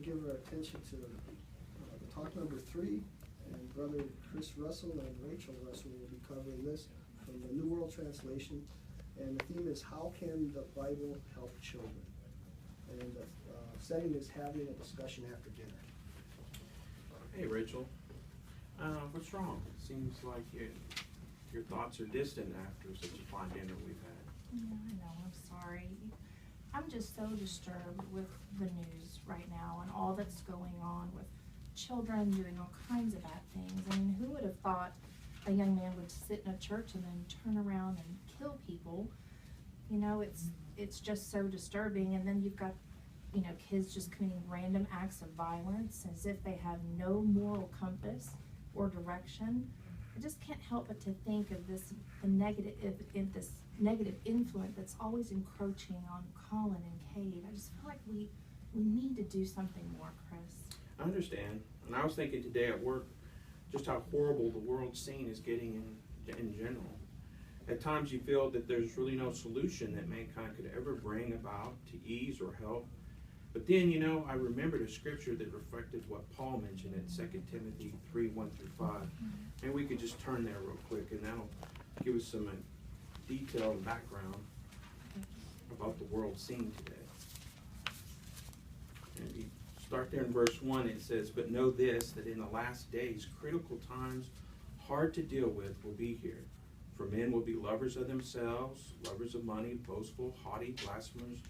give our attention to the talk number 3, and Brother Chris Russell and Rachel Russell will be covering this from the New World Translation, and the theme is How Can the Bible Help Children? And the setting is having a discussion after dinner. Hey, Rachel. What's wrong? It seems like your thoughts are distant after such a fine dinner we've had. Yeah, I know. I'm sorry. I'm just so disturbed with the news right now and all that's going on with children doing all kinds of bad things. I mean, who would have thought a young man would sit in a church and then turn around and kill people? You know, it's just so disturbing. And then you've got, you know, kids just committing random acts of violence as if they have no moral compass or direction. I just can't help but to think of this negative influence that's always encroaching on Colin and Kate. I just feel like we need to do something more, Chris. I understand. And I was thinking today at work just how horrible the world scene is getting in general. At times you feel that there's really no solution that mankind could ever bring about to ease or help. But then, you know, I remembered a scripture that reflected what Paul mentioned in 2 Timothy 3:1-5. Maybe we could just turn there real quick, and that'll give us some detail and background about the world scene today. And we start there in verse 1. It says, "But know this, that in the last days critical times, hard to deal with, will be here. For men will be lovers of themselves, lovers of money, boastful, haughty, blasphemers."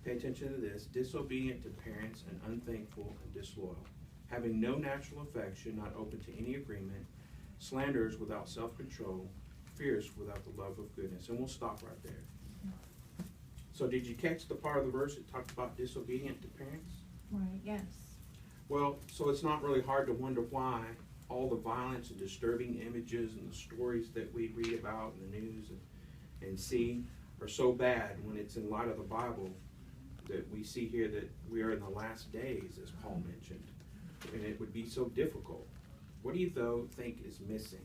Pay attention to this. "Disobedient to parents and unthankful and disloyal, having no natural affection, not open to any agreement, slanderers without self-control, fierce without the love of goodness." And we'll stop right there. So did you catch the part of the verse that talked about disobedient to parents? Right, yes. Well, so it's not really hard to wonder why all the violence and disturbing images and the stories that we read about in the news and see are so bad when it's in light of the Bible that we see here that we are in the last days, as Paul mentioned, and it would be so difficult. What do you, though, think is missing?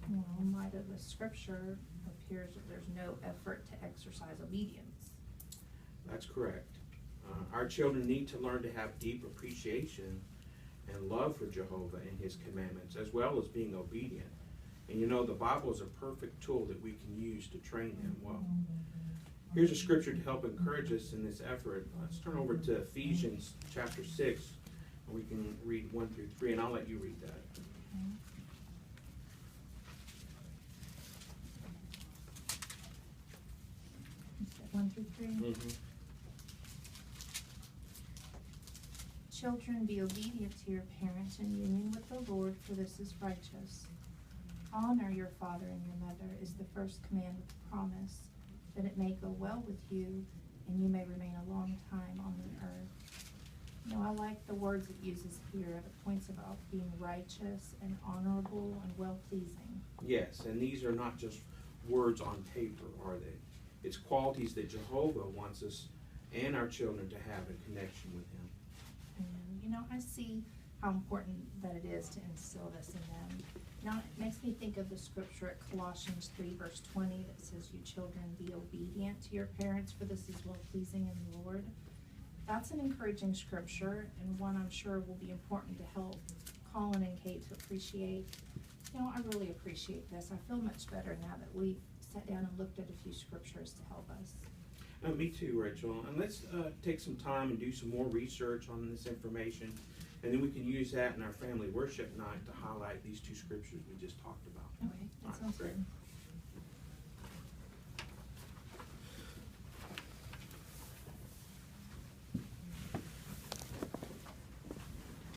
Well, in light of the scripture, it appears that there's no effort to exercise obedience. That's correct. Our children need to learn to have deep appreciation and love for Jehovah and his commandments, as well as being obedient. And you know, the Bible is a perfect tool that we can use to train them well. Here's a scripture to help encourage us in this effort. Let's turn over to Ephesians chapter 6, and we can read 1-3, and I'll let you read that. Okay. You said 1-3? Mm-hmm. "Children, be obedient to your parents in union with the Lord, for this is righteous. Honor your father and your mother is the first command with the promise, that it may go well with you and you may remain a long time on the earth." You know, I like the words it uses here. It points about being righteous and honorable and well-pleasing. Yes, and these are not just words on paper, are they? It's qualities that Jehovah wants us and our children to have in connection with him. And, you know, I see how important that it is to instill this in them. Now, it makes me think of the scripture at Colossians 3:20 that says, "You children, be obedient to your parents, for this is well-pleasing in the Lord." That's an encouraging scripture, and one I'm sure will be important to help Colin and Kate to appreciate. You know, I really appreciate this. I feel much better now that we've sat down and looked at a few scriptures to help us. Me too, Rachel. And let's take some time and do some more research on this information, and then we can use that in our family worship night to highlight these two scriptures we just talked about. Okay, that sounds good.